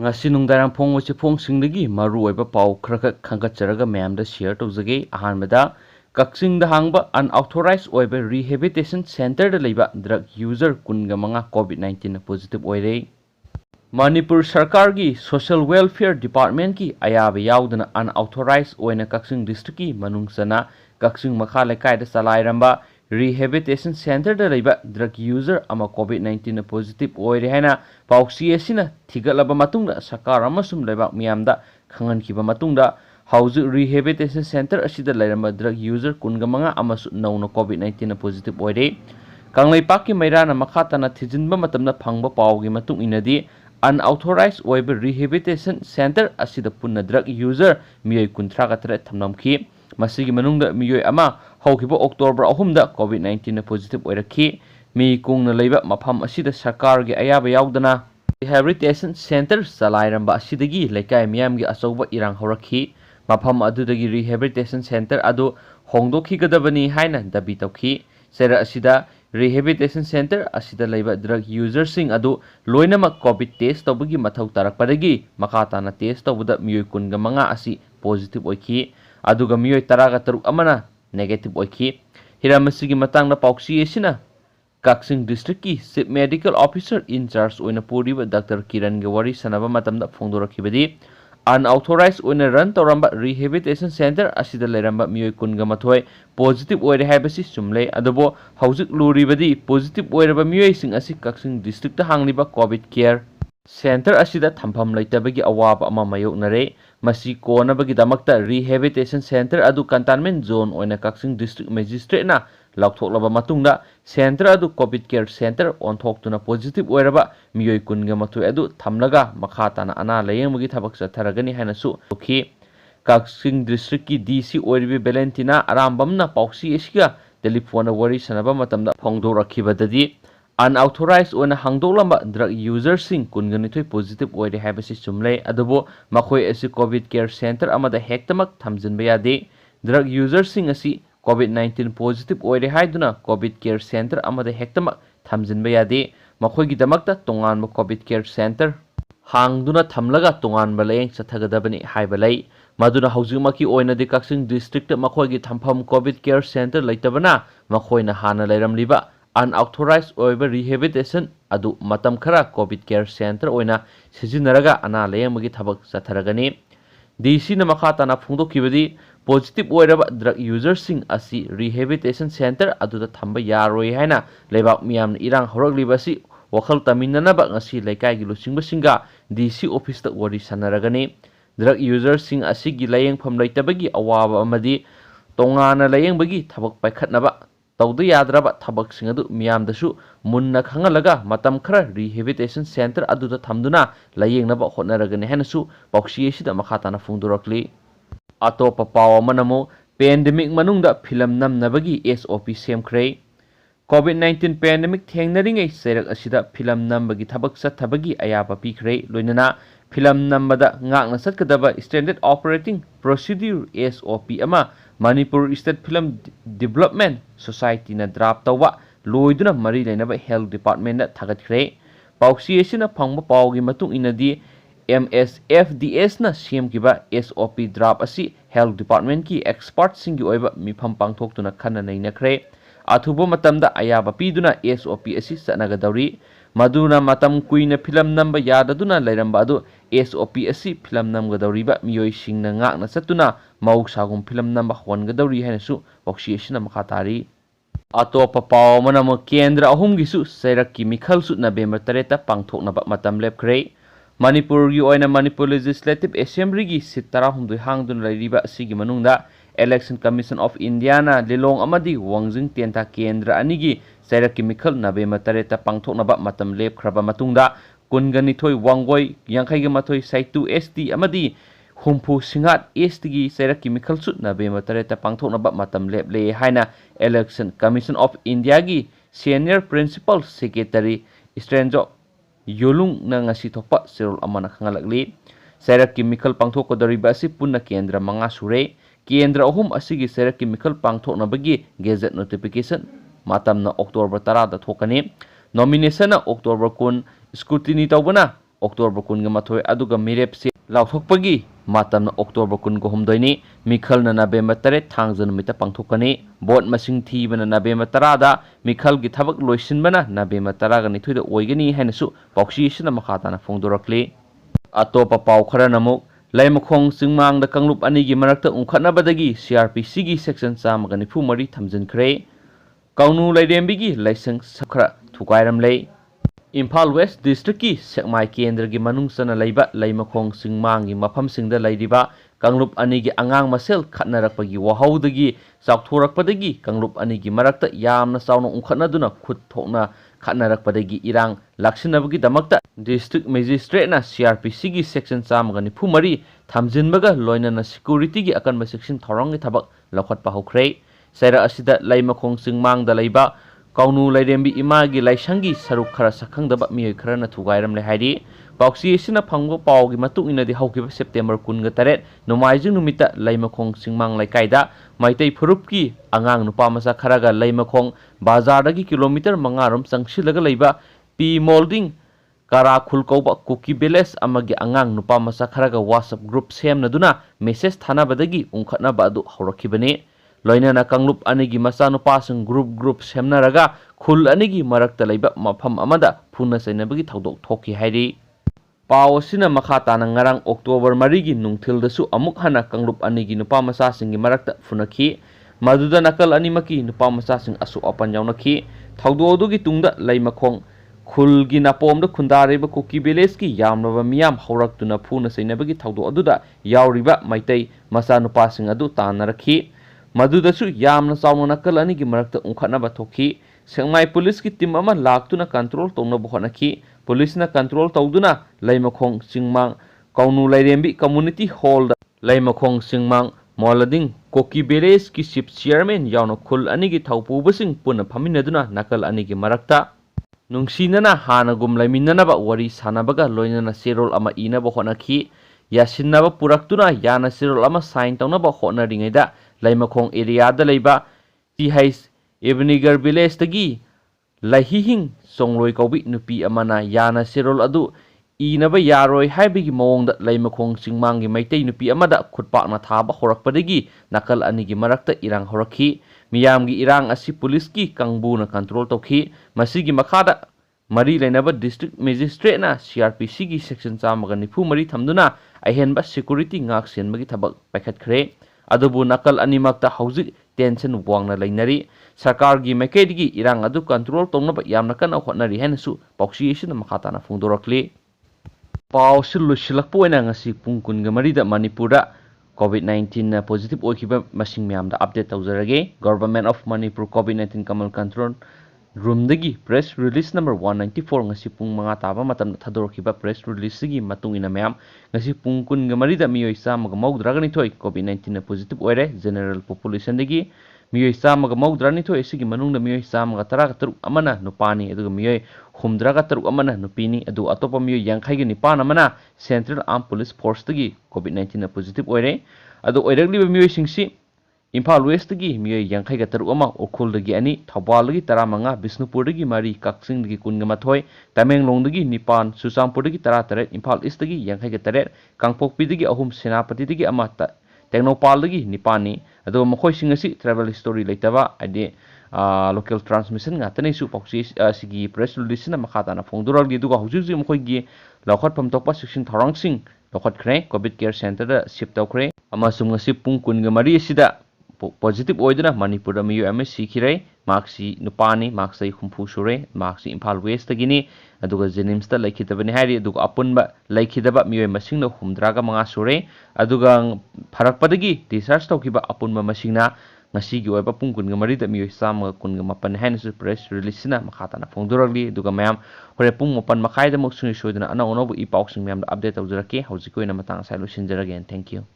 ngasi nungdarang phongwasi phongsingdagi maruoiba pau khara khangkacharaga mayamda share tawjage ahanbada Kakchingda hangba unauthorized oiba rehabilitation center da leiba drug user kunga manga COVID-19 positive oire Manipur Sarkar ki Social Welfare Department ki ayaba yaudana unauthorized oina Kakching district ki manungsana Kakching makha lekai da salairamba rehabilitation center da leiba drug user ama COVID-19 positive oire haina pausi asina thigalaba matungda Sarkar amasum leiba miyamda khangankiba matungda Hauju rehabilitation center asida lairamba drug user kunga manga amasu nauna COVID-19 positive oire Kanglai Paki Mairana makhatana thijinba matamna phangba pawgi matung inadi unauthorized oiba rehabilitation center asida punna drug user miyoi kunthra gatre thamnamki masigi manungda miyoi ama haukiba October 3 da COVID-19 positive oirakhi mi kungna leiba mapham asida sarkar gi ayaba yaudana rehabilitation center salairamba asidagi lekai miyamgi achauba irang horakhi mafam adudagi rehabilitation center adu hongdokhigadabani haina dabi tawkhi sera asida rehabilitation center asida leiba drug users sing adu loinamak covid test tawbagi mathau tarakpadagi makatana test tawbuda miyoi kunga manga asi positive oikhi aduga miyoi taraga taruk amana negative oikhi hiramasigi matangna pauksi esina Kakching district ki chief medical officer in charge oina puriba Dr. Kiran ge wari sanaba matamda phongdorakhibadi unauthorized oina run toramba rehabilitation center asida leramba miyoi kunga mathoi positive oire haibasi sumle adobo haujik luribadi positive oiraba miyoi sing asi Kakching district ta hangliba covid care center asida thampham leitabagi awaba ama mayoknare masi konabagi damakta rehabilitation center adu cantonment zone oina Kakching district magistrate na laukthok matungda center adu covid care center onthok positive oiraba miyoi kunga mathoi adu thamlaga makhatana ana layengmagi thabak chatharagani hainasu okhi Kakching district ki DC oiribi Valentina arambamna pausi esiga telephone wari sanaba matamda phongdorakhibadadi unauthorized oina hangdoklamba drug users sing kunganithoi positive oire haibasi chumle adubo makhoi asi covid care center amada hektamak thamjinba yade drug users sing asi COVID-19 positive oire haiduna COVID care center amada hektama thamjinba yade makhoi gi damakta tongan COVID care center hangduna thamlaga tongan balayeng chathagadabani haibalai maduna haujimaki oina de Kakching district makhoi gi thampham COVID care center leitabana makhoina hana leiramliba unauthorized oiba rehabilitation adu matam khara COVID care center oina sijinaraga ana layengmagi thabak chatharagani DC na makhatana phungdokibadi positive oiraba drug users sing asi rehabilitation center aduda thamba yaroi haina lebak miyam irang horaglibasi wakhal taminanaba ngasi laikai gi luchingba singa DC office ta wari sanaragani drug users sing asi gi layeng pham leitabagi awaba amadi tongana layeng bagi thabak paikhatnaba tawda yadraba thabak sing adu miyamdasu munna khangalaga matam khara rehabilitation center aduda thamduna layengnaba hotnaragani hanasu pauksi sida makhatana phungdurakli Atopa pawa manamo pandemic manungda film namnabagi SOP semkhre COVID-19 pandemic thengnaringai serak asida film nambagi thabak sathabagi ayaba pikhre loinana film nambada ngakna satkadaba standard operating procedure SOP ama Manipur State Film Development Society na draft tawa loiduna mari lainaba health department na thagatkre pauksi esina phangba pawgi matung inadi MSFDS na CM-kiba SOP draft asi Health Department ki expert singi oiba mifam pangthoktuna khana nainakre athubo matamda ayaba piduna SOP asi sanagadauri maduna matam kuina film namba yadaduna lairamba adu SOP asi film namgadauriba miyoi singna ngakna satuna mausagum film namba hongadauri hainasu boksi asina makhatari atopa paw manamo kendra ahumgisu sairakki mikhalsu November 3 ta pangthoknaba matam lepkhre Manipur gi oina Manipur Legislative Assembly gi sit 12 hangdun lairiba asigi manungda Election Commission of India na lilong amadi wangjing tenta kendra anigi sairakki mikhal November 3 ta pangthoknaba matam lepkhraba matungda kunganithoi wangoi yangkhai mathoi saitu SD amadi humpu singat SD gi sairakki mikhal su November 3 ta pangthoknaba matam leple haina Election Commission of India gi Senior Principal Secretary Stranjo Yolung na ngasi thopa serol amana khangalakli sairakki mikhal pangthokkodariba asi punna kendra manga sure kendra ahum asigi sairakki mikhal pangthoknabagi gazette notification matamna October 10 da thokani nomination na October 10 scrutiny tawbana October 12 aduga mirepsi lauthokpagi matamna October 13 ni mikhalna November 3 thangja numita pangthokani bot masing thibana November 10 da mikhal gi thabak loisinbana November 10 ga nithoi da oigani hainasu pauksi sina makhatana phongdorakli atopa pau khara namuk laimakhong singmang da kanglup ani gi marakta ungkhatnabadagi CRPC gi section 194 thamjinkhre kaunu lairembi gi laisang sakhra thukairam lei Imphal West District ki Sekmai Kendra gi manung sana leiba laimakhong singmang gi mafam singda lairiba kanglup ani gi angang masel khatnarakpagi wahaudagi sakthorakpadagi kanglup ani gi marakta yamna sauna ungkhatnaduna khut thokna khatnarakpadagi irang laksinabagi damakta district magistrate na CRPC gi section 194 thamjinbaga loinana security gi akanba section thorong gi thabak lokhatpa hokre saira asida laimakhong singmang da leiba kaunu lairembi imagi laisangi saruk khara sakhangdaba miyoi kharana thugairam le hairi pauksi sina phangbo paugi matuk inadi haukiba September 18 nomaijing numita laimakhong singmang laikaida maitai phurupki angang nupa masa kharaga laimakhong bazar dagi kilometer 5 rom changsilaga leiba P molding kara khulkauba kuki beles amagi angang nupa masa kharaga WhatsApp group semnaduna message thanabadagi ungkhatna badu haurakibani loinana kanglup anigi masanupasang group semnaraga khul anigi marakta leiba mafam amada phuna sainabagi thaudok thoki hairi paw sina makhata na ngarang October 3 gi nungthildasu amuk hana kanglup anigi nupa masasingi marakta phunakhi maduda nakal animaki nupa masasing asu apan yaunakhi thaudodugi tungda laimakhong khulgi napomda khundareba kuki beleski yamnaba miyam hauраktuna phuna sainabagi thaudo aduda yauriba maitai masanupasing adu tanarakhi Madudasu yamna sauna nakal ani gi marakta ungkhatnaba thokhi Sengmai police ki team ama laktuna control tongna bohonakhi police na control tawduna laimakhong singmang kaunu lairembi community hall da laimakhong singmang molading koki beres ki chief chairman yauna khul ani gi thaupu basing puna phaminaduna nakal ani gi marakta nungsinana hanagum laiminanaba wari sanabaga loinana serol ama ina bohonakhi yasinaba puraktuna yana serol ama sign tawnaba hona ringaida laimakhong area da leiba TH Evenigar village tagi lahihing songloi kaubi nupi amana yana serol adu inaba yaroi haibigi mawongda laimakhong singmangi maitai nupi amada khutpakna thaba horakpadagi nakal anigi marakta irang horakhi miyamgi irang asi police ki kangbuna control tokhi masigi makhada mari lainaba district magistrate na CRPC gi section 194 thamduna ahenba security ngak senbagi thabak paikhatkhre adubu nakal animakta hauzik tension wangna lainari sarkar gi makedigi irang adu control tongnaba yamna kana hotnari henasu pauksi isina makhatana phungdorakli paw silusilakpoina ngasi pungkun ga marida Manipurda COVID-19 positive oikiba masing myamda update tawjarage Government of Manipur COVID-19 kamal control room dagi press release number 194 ngasi pung mga taba matam thadorkiba press release gi matungina myam ngasi pungkun ga marida miyoi samaga maudragani thoi COVID-19 positive oire general population dagi miyoi samaga maudrani thoi sigi manungda miyoi samaga taraga taruk amana nupani aduga miyoi humdraga taruk amana nupini adu atopa miyoi yangkhai gi nipan amana Central Armed Police Force dagi COVID-19 positive oire adu oiragli miyoi singsi Imphal West dagi miyoi yangkhai ga taruk ama Ukhul dagi ani Thawbal dagi 15 Bisnupur dagi mari Kaksing dagi 18 Tamenglong dagi 9 Susampur dagi 13 Imphal East dagi yangkhai ga 3 Kangpokpi dagi 3 Senapati dagi ama Tecnopal dagi 9 ni adu makhoi singasi travel history leitaba ade local transmission ngatani su pauksi sigi press release na makhatana phongdoral gi duga hujui makhoi gi lokhat pham tokpa section thorangsing lokhat khre covid care center da ship tawkhre amasung ngasi pung kun ga mari sida positive oiduna Manipur mi UMSC khirai marksi nupani marksai khumpu sure marksi Imphal West tagini aduga Jenims ta laikhitabani hari aduga apunba laikhidaba miyoi masingna humdraga manga sure aduga pharakpadagi discharge tawkiba apunba masingna ngasi gi oiba pungkun ga mari da miyoi sam kun ga mapan hainsu press release na makhatana phongdorali aduga mayam hore pung mapan makhai da moksungi soidana ana onobu I pausing mayam da update tawjarake haujikoina matang sai lo sinjarage and thank you